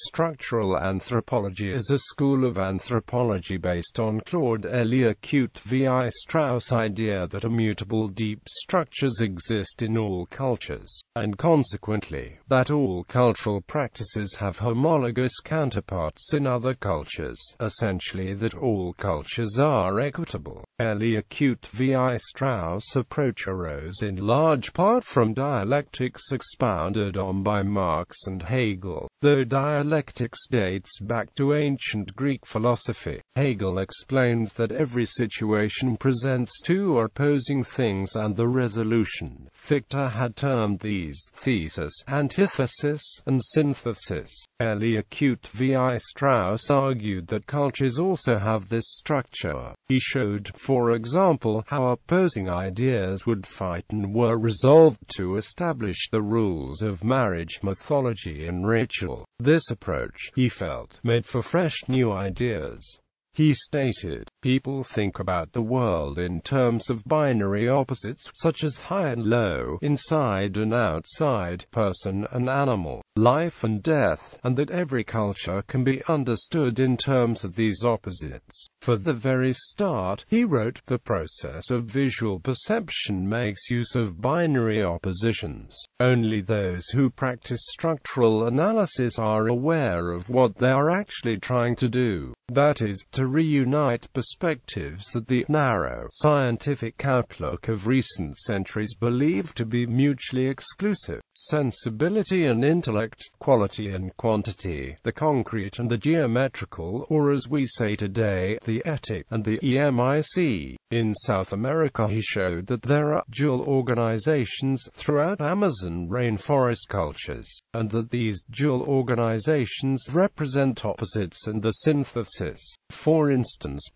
Structural anthropology is a school of anthropology based on Claude Lévi-Strauss' idea that immutable deep structures exist in all cultures, and consequently, that all cultural practices have homologous counterparts in other cultures, essentially that all cultures are equitable. Lévi-Strauss' approach arose in large part from dialectics expounded on by Marx and Hegel, though dialectics dates back to ancient Greek philosophy. Hegel explains that every situation presents two opposing things and the resolution. Fichte had termed these thesis, antithesis, and synthesis. Lévi-Strauss argued that cultures also have this structure. He showed, for example, how opposing ideas would fight and were resolved to establish the rules of marriage, mythology and ritual. This approach, he felt, made for fresh new ideas. He stated, "People think about the world in terms of binary opposites, such as high and low, inside and outside, person and animal, life and death, and that every culture can be understood in terms of these opposites. For the very start," he wrote, "the process of visual perception makes use of binary oppositions. Only those who practice structural analysis are aware of what they are actually trying to do. That is, to reunite perspectives that the narrow, scientific outlook of recent centuries believed to be mutually exclusive. Sensibility and intellect, quality and quantity, the concrete and the geometrical, or as we say today, the ethic and the emic. In South America he showed that there are dual organizations throughout Amazon rainforest cultures, and that these dual organizations represent opposites and the synthesis. For instance,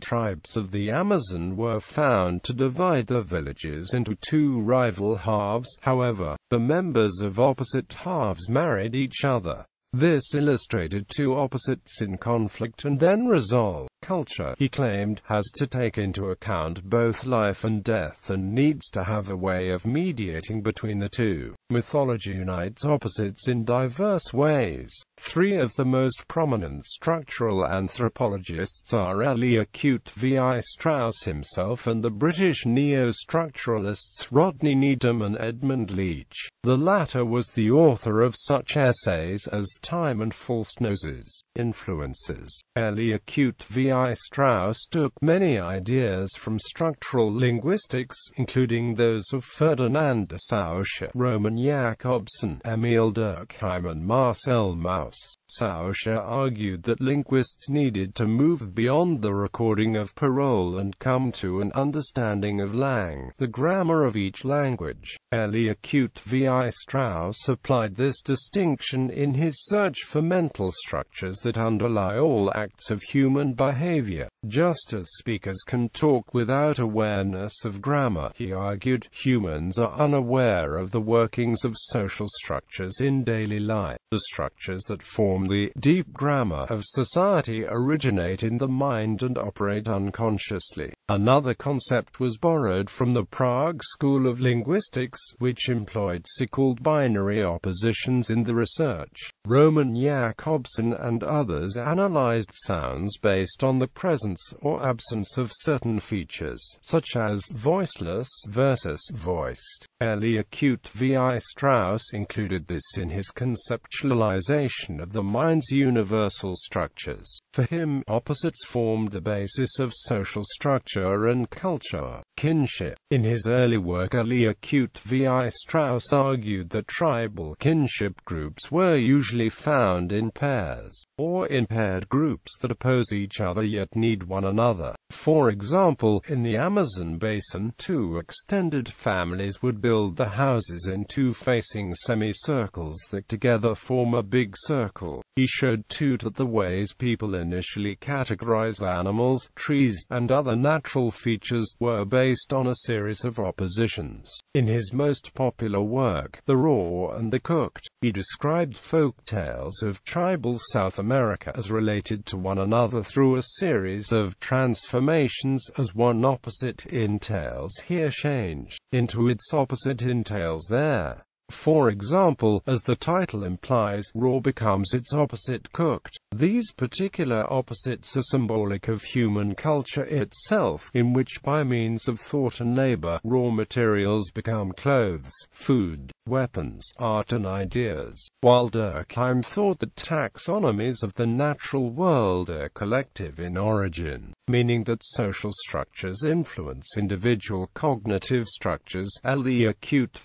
tribes of the Amazon were found to divide their villages into two rival halves. However, the members of opposite halves married each other. This illustrated two opposites in conflict and then resolve. Culture, he claimed, has to take into account both life and death and needs to have a way of mediating between the two. Mythology unites opposites in diverse ways. Three of the most prominent structural anthropologists are Lévi-Strauss himself and the British neo-structuralists Rodney Needham and Edmund Leach. The latter was the author of such essays as Time and False Noses. Influences. Lévi-Strauss took many ideas from structural linguistics, including those of Ferdinand de Saussure, Roman Jakobson, Emile Durkheim and Marcel Mauss. Saussure argued that linguists needed to move beyond the recording of parole and come to an understanding of the grammar of each language. Lévi-Strauss applied this distinction in his search for mental structures that underlie all acts of human behavior. Just as speakers can talk without awareness of grammar, he argued, humans are unaware of the workings of social structures in daily life. The structures that form the deep grammar of society originate in the mind and operate unconsciously. Another concept was borrowed from the Prague School of Linguistics, which employed so-called binary oppositions in the research. Roman Jakobson and others analyzed sounds based on the presence or absence of certain features, such as voiceless versus voiced. Lévi-Strauss included this in his conceptualization of the mind's universal structures. For him, opposites formed the basis of social structure and culture. Kinship. In his early work, Lévi-Strauss argued that tribal kinship groups were usually found in pairs, or in paired groups that oppose each other yet need one another. For example, in the Amazon basin, two extended families would build the houses in two facing semicircles that together form a big circle. He showed too that the ways people initially categorize animals, trees, and other natural features were based on a series of oppositions. In his most popular work, The Raw and the Cooked, he described folk tales of tribal South America as related to one another through a series of transformations, as one opposite entails here change into its opposite entails there. For example, as the title implies, raw becomes its opposite, cooked. These particular opposites are symbolic of human culture itself, in which by means of thought and labor, raw materials become clothes, food, weapons, art and ideas. While Durkheim thought that taxonomies of the natural world are collective in origin, meaning that social structures influence individual cognitive structures,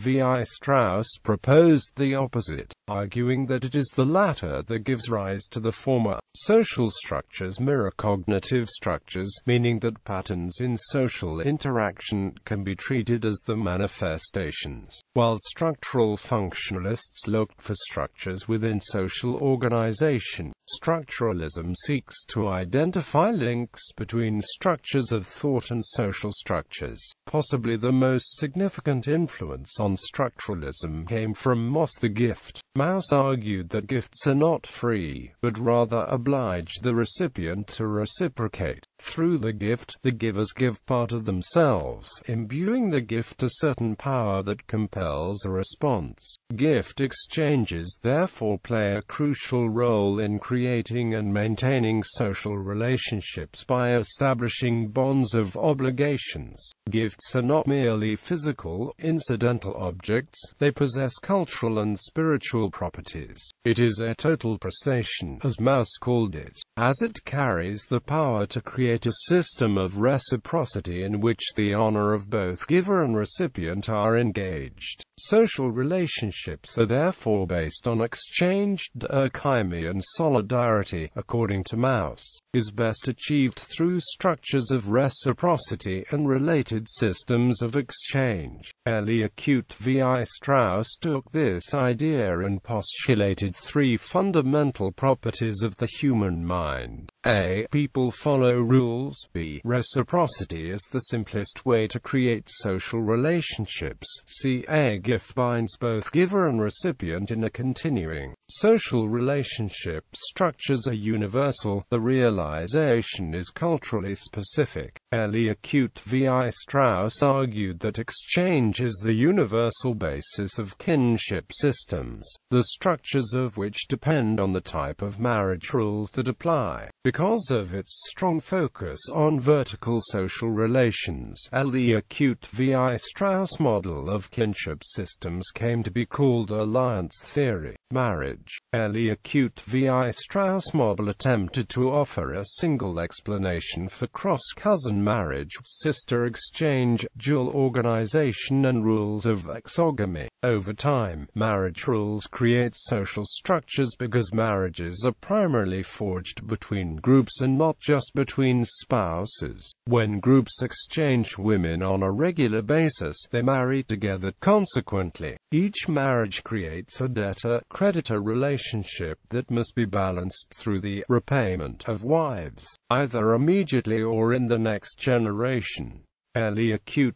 Lévi-Strauss proposed the opposite, arguing that it is the latter that gives rise to the former. Social structures mirror cognitive structures, meaning that patterns in social interaction can be treated as the manifestations, while structural functionalists looked for structures within social organization. Structuralism seeks to identify links between structures of thought and social structures. Possibly the most significant influence on structuralism came from Mauss the gift. Mauss argued that gifts are not free, but rather oblige the recipient to reciprocate. Through the gift, the givers give part of themselves, imbuing the gift a certain power that compels a response. Gift exchanges therefore play a crucial role in creating and maintaining social relationships by establishing bonds of obligations. Gifts are not merely physical, incidental objects, they possess cultural and spiritual properties. It is a total prestation, as Mauss called it, as it carries the power to create a system of reciprocity in which the honor of both giver and recipient are engaged. Social relationships are therefore based on exchange. Durkheimian solidarity, according to Mauss, is best achieved through structures of reciprocity and related systems of exchange. Lévi-Strauss took this idea and postulated three fundamental properties of the human mind. A. People follow rules. B. Reciprocity is the simplest way to create social relationships. C. A gift binds both giver and recipient in a continuing social relationship. Structures are universal, the realization is culturally specific. Lévi-Strauss argued that exchange is the universal basis of kinship systems, the structures of which depend on the type of marriage rules that apply. Because of its strong focus on vertical social relations, Lévi-Strauss' model of kinship systems came to be called alliance theory. Marriage. Lévi-Strauss' model attempted to offer a single explanation for cross-cousin marriage, sister exchange, dual organization and rules of exogamy. Over time, marriage rules create social structures because marriages are primarily forged between groups and not just between spouses. When groups exchange women on a regular basis, they marry together. Consequently, each marriage creates a debtor-creditor relationship that must be balanced through the repayment of wives, either immediately or in the next generation.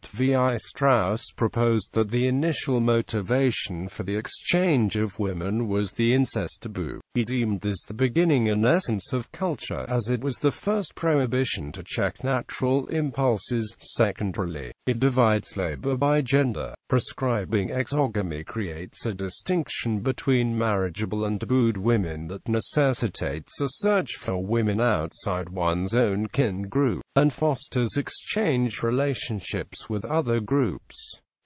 Lévi-Strauss proposed that the initial motivation for the exchange of women was the incest taboo. He deemed this the beginning and essence of culture, as it was the first prohibition to check natural impulses. Secondarily, it divides labor by gender. Prescribing exogamy creates a distinction between marriageable and tabooed women that necessitates a search for women outside one's own kin group, and fosters exchange relationships with other groups.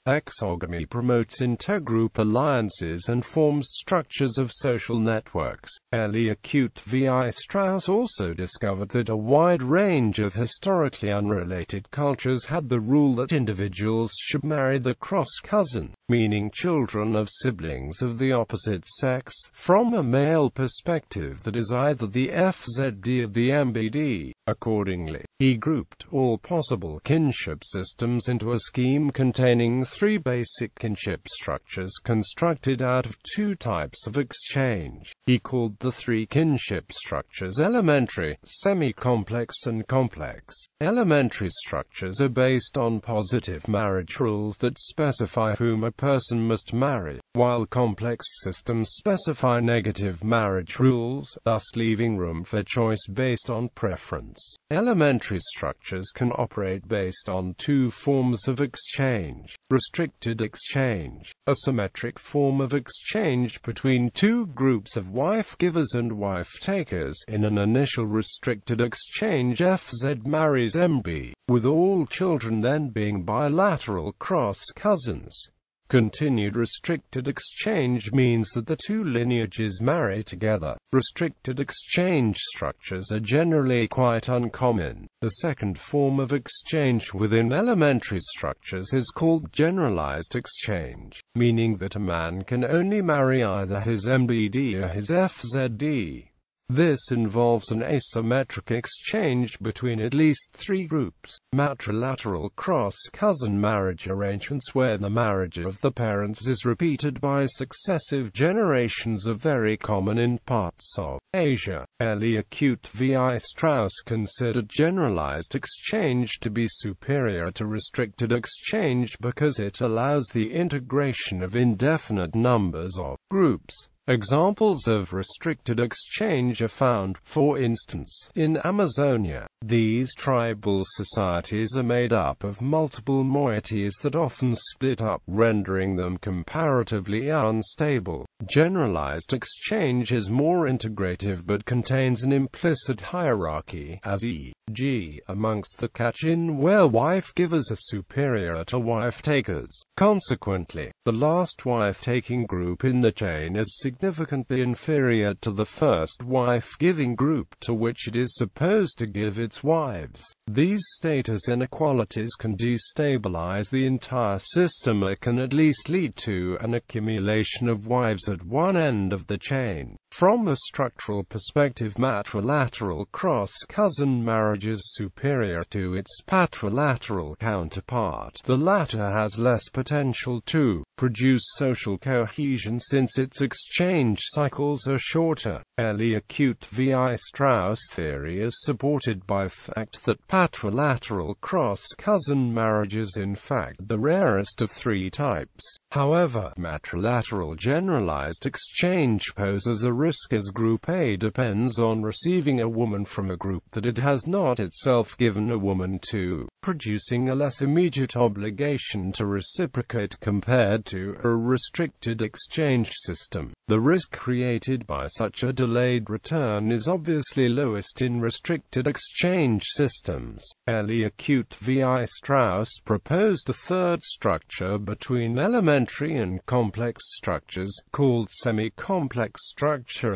Exogamy promotes intergroup alliances and forms structures of social networks. Lévi-Strauss also discovered that a wide range of historically unrelated cultures had the rule that individuals should marry the cross-cousin, meaning children of siblings of the opposite sex, from a male perspective that is either the FZD or the MBD. Accordingly, he grouped all possible kinship systems into a scheme containing three basic kinship structures constructed out of two types of exchange. He called the three kinship structures elementary, semi-complex and complex. Elementary structures are based on positive marriage rules that specify whom a person must marry, while complex systems specify negative marriage rules, thus leaving room for choice based on preference. Elementary elementary structures can operate based on two forms of exchange. Restricted exchange, a symmetric form of exchange between two groups of wife-givers and wife-takers. In an initial restricted exchange, FZ marries MB, with all children then being bilateral cross-cousins. Continued restricted exchange means that the two lineages marry together. Restricted exchange structures are generally quite uncommon. The second form of exchange within elementary structures is called generalized exchange, meaning that a man can only marry either his MBD or his FZD. This involves an asymmetric exchange between at least three groups. Matrilateral cross-cousin marriage arrangements where the marriage of the parents is repeated by successive generations are very common in parts of Asia. Levi-Strauss considered generalized exchange to be superior to restricted exchange because it allows the integration of indefinite numbers of groups. Examples of restricted exchange are found, for instance, in Amazonia. These tribal societies are made up of multiple moieties that often split up, rendering them comparatively unstable. Generalized exchange is more integrative but contains an implicit hierarchy, as e.g., amongst the Kachin, where wife-givers are superior to wife-takers. Consequently, the last wife-taking group in the chain is significantly inferior to the first wife-giving group to which it is supposed to give its wives. These status inequalities can destabilize the entire system or can at least lead to an accumulation of wives at one end of the chain. From a structural perspective, matrilateral cross-cousin marriage is superior to its patrilateral counterpart. The latter has less potential to produce social cohesion since its exchange cycles are shorter. Levi-Strauss theory is supported by the fact that patrilateral cross-cousin marriage is in fact the rarest of three types. However, matrilateral generalized exchange poses a risk as Group A depends on receiving a woman from a group that it has not itself given a woman to, producing a less immediate obligation to reciprocate compared to a restricted exchange system. The risk created by such a delayed return is obviously lowest in restricted exchange systems. Levi-Strauss proposed a third structure between elementary and complex structures, called semi-complex structure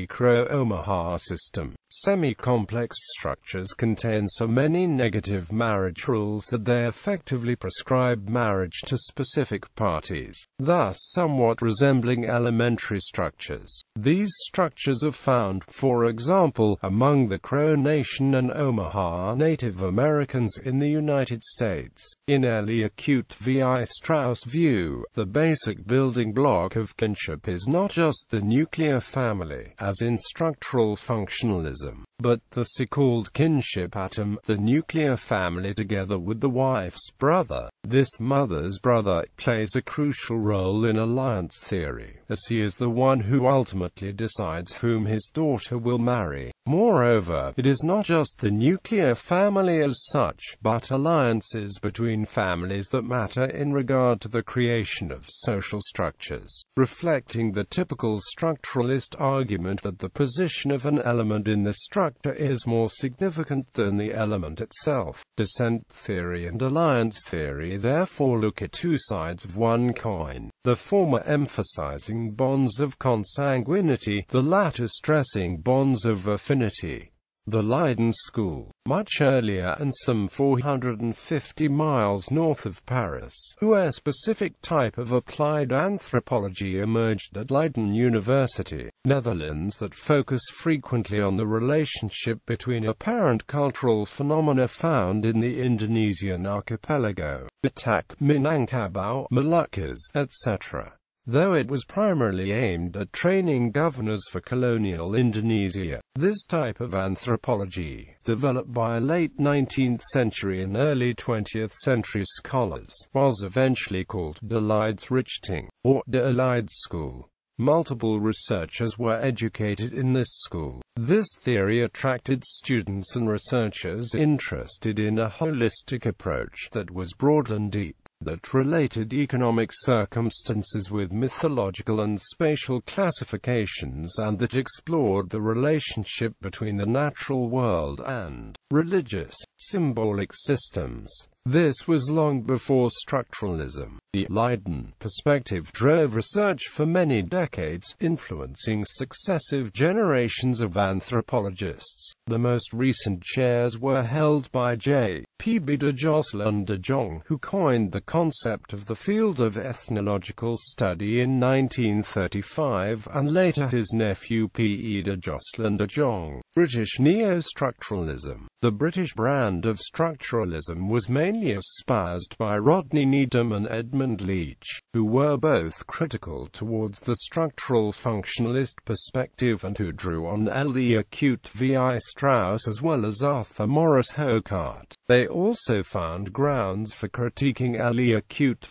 Omaha system. Semi-complex structures contain so many negative marriage rules that they effectively prescribe marriage to specific parties, thus somewhat resembling elementary structures. These structures are found, for example, among the Crow Nation and Omaha Native Americans in the United States. In Levi-Strauss' view, the basic building block of kinship is not just the nuclear family, as in structural functionalism, but the so-called kinship atom, the nuclear family together with the wife's brother. This mother's brother plays a crucial role in alliance theory, as he is the one who ultimately decides whom his daughter will marry. Moreover, it is not just the nuclear family as such, but alliances between families that matter in regard to the creation of social structures, reflecting the typical structuralist argument that the position of an element in the structure is more significant than the element itself. Dissent theory and alliance theory therefore look at two sides of one coin, the former emphasizing bonds of consanguinity, the latter stressing bonds of affinity. The Leiden School, much earlier and some 450 miles north of Paris, where a specific type of applied anthropology emerged at Leiden University, Netherlands, that focus frequently on the relationship between apparent cultural phenomena found in the Indonesian archipelago, Batak, Minangkabau, Moluccas, etc. Though it was primarily aimed at training governors for colonial Indonesia, this type of anthropology, developed by late 19th century and early 20th century scholars, was eventually called De Leidsrichting, or De Leid School. Multiple researchers were educated in this school. This theory attracted students and researchers interested in a holistic approach that was broad and deep, that related economic circumstances with mythological and spatial classifications, and that explored the relationship between the natural world and religious, symbolic systems. This was long before structuralism. The Leiden perspective drove research for many decades, influencing successive generations of anthropologists. The most recent chairs were held by J. P. B. de Josselin de Jong, who coined the concept of the field of ethnological study in 1935, and later his nephew P. E. de Josselin de Jong. British neo-structuralism. The British brand of structuralism was mainly espoused by Rodney Needham and Edmund Leach, who were both critical towards the structural functionalist perspective and who drew on Levi-Strauss as well as Arthur Morris Hogarth. They also found grounds for critiquing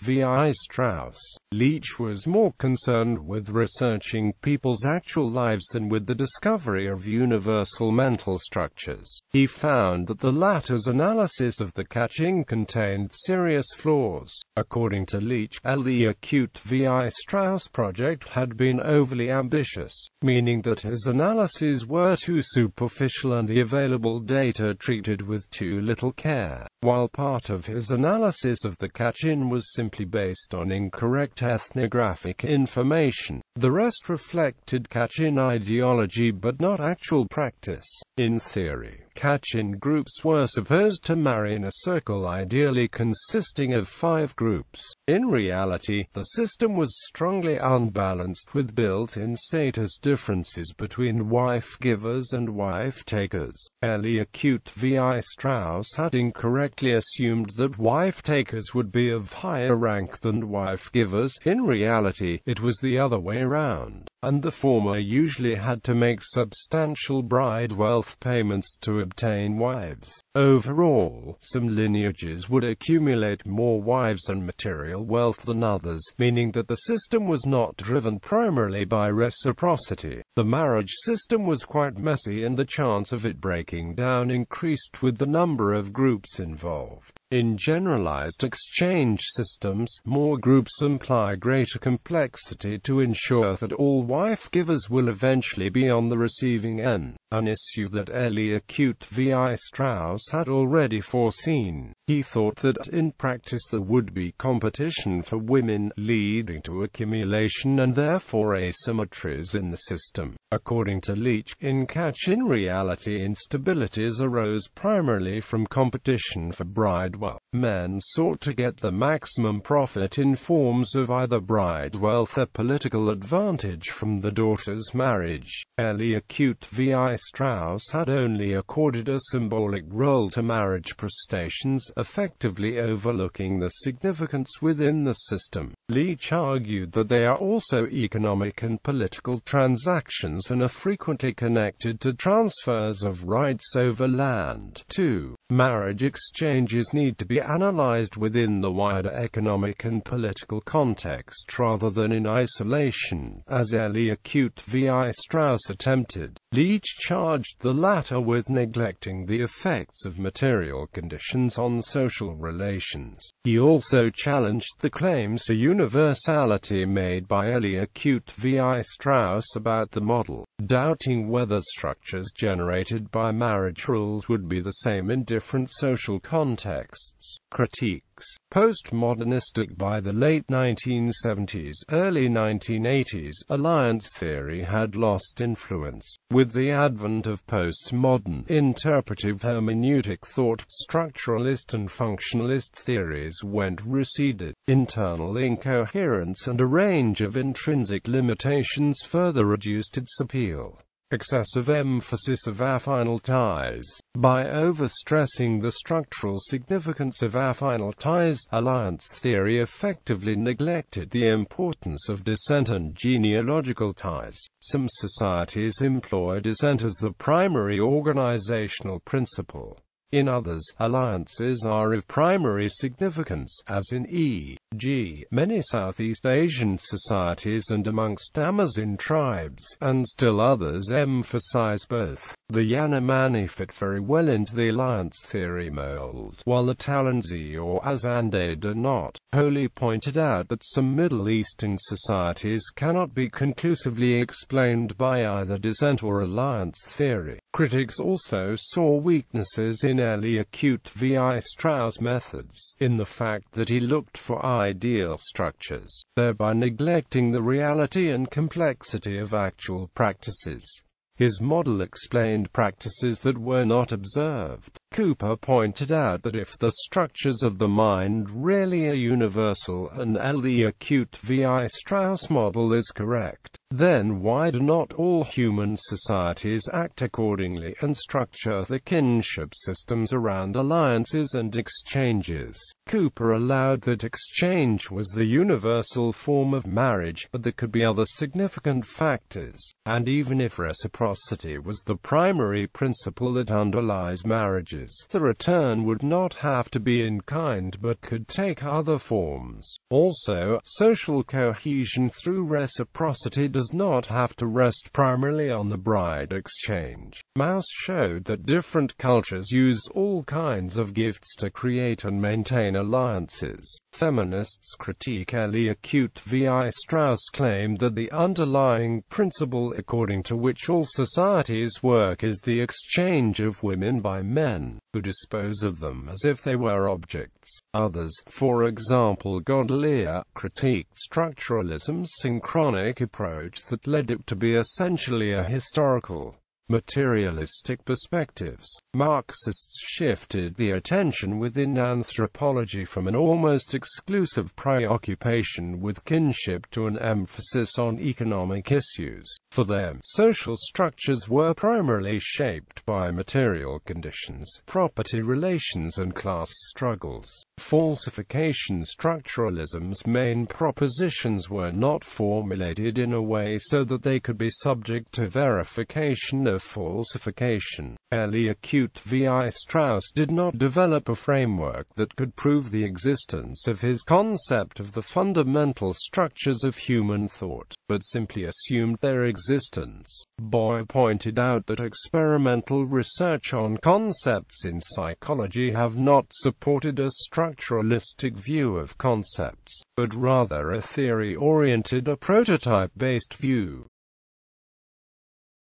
Levi-Strauss. Leach was more concerned with researching people's actual lives than with the discovery of universal mental structures. He found that the latter's analysis of the catching contained serious flaws. According to Leach, Levi-Strauss project had been overly ambitious, meaning that his analyses were too superficial and the available data treated with too little care, while part of his analysis of the catch-in was simply based on incorrect ethnographic information. The rest reflected catch-in ideology but not actual practice. In theory, catch-in groups were supposed to marry in a circle, ideally consisting of 5 groups. In reality, the system was strongly unbalanced with built-in status differences between wife-givers and wife-takers. Levi-Strauss had incorrectly assumed that wife-takers would be of higher rank than wife-givers. In reality, it was the other way around, and the former usually had to make substantial bride wealth payments to obtain wives. Overall, some lineages would accumulate more wives and material wealth than others, meaning that the system was not driven primarily by reciprocity. The marriage system was quite messy and the chance of it breaking down increased with the number of groups involved. In generalized exchange systems, more groups imply greater complexity to ensure that all wife-givers will eventually be on the receiving end, an issue that Levi-Strauss had already foreseen. He thought that in practice there would be competition for women, leading to accumulation and therefore asymmetries in the system. According to Leach, in catch-in reality instabilities arose primarily from competition for bride wealth. Men sought to get the maximum profit in forms of either bride wealth or political advantage from the daughter's marriage. Levi-Strauss had only accorded a symbolic role to marriage prestations, effectively overlooking the significance within the system. Leach argued that they are also economic and political transactions and are frequently connected to transfers of rights over land. 2. Marriage exchanges need to be analyzed within the wider economic and political context rather than in isolation, as Levi-Strauss attempted. Leach charged the latter with neglecting the effects of material conditions on social relations. He also challenged the claims to universality made by Levi-Strauss about the model, doubting whether structures generated by marriage rules would be the same in different social contexts. Critiques. Postmodernistic. By the late 1970s, early 1980s, alliance theory had lost influence. With the advent of postmodern, interpretive hermeneutic thought, structuralist and functionalist theories receded. Internal incoherence and a range of intrinsic limitations further reduced its appeal. Excessive emphasis of affinal ties. By overstressing the structural significance of affinal ties, alliance theory effectively neglected the importance of dissent and genealogical ties. Some societies employ dissent as the primary organizational principle. In others, alliances are of primary significance, as in e.g., many Southeast Asian societies and amongst Amazon tribes, and still others emphasize both. The Yanomami fit very well into the alliance theory mold, while the Talanzi or Azande do not. Holy pointed out that some Middle Eastern societies cannot be conclusively explained by either dissent or alliance theory. Critics also saw weaknesses in early acute Lévi-Strauss methods, in the fact that he looked for ideal structures, thereby neglecting the reality and complexity of actual practices. His model explained practices that were not observed. Cooper pointed out that if the structures of the mind really are universal and the acute Lévi-Strauss model is correct, then why do not all human societies act accordingly and structure the kinship systems around alliances and exchanges? Cooper allowed that exchange was the universal form of marriage, but there could be other significant factors, and even if reciprocity was the primary principle that underlies marriages, the return would not have to be in kind but could take other forms. Also, social cohesion through reciprocity does not have to rest primarily on the bride exchange. Mauss showed that different cultures use all kinds of gifts to create and maintain alliances. Feminists Critique early acute Lévi-Strauss claimed that the underlying principle according to which all societies work is the exchange of women by men, who dispose of them as if they were objects. Others, for example Godelier, critiqued structuralism's synchronic approach that led it to be essentially a historical, materialistic perspectives. Marxists shifted the attention within anthropology from an almost exclusive preoccupation with kinship to an emphasis on economic issues. For them, social structures were primarily shaped by material conditions, property relations and class struggles. Falsification structuralism's main propositions were not formulated in a way so that they could be subject to verification of falsification. Early acute Lévi-Strauss did not develop a framework that could prove the existence of his concept of the fundamental structures of human thought, but simply assumed their existence. Boy pointed out that experimental research on concepts in psychology have not supported a structuralistic view of concepts, but rather a theory-oriented, a prototype-based view.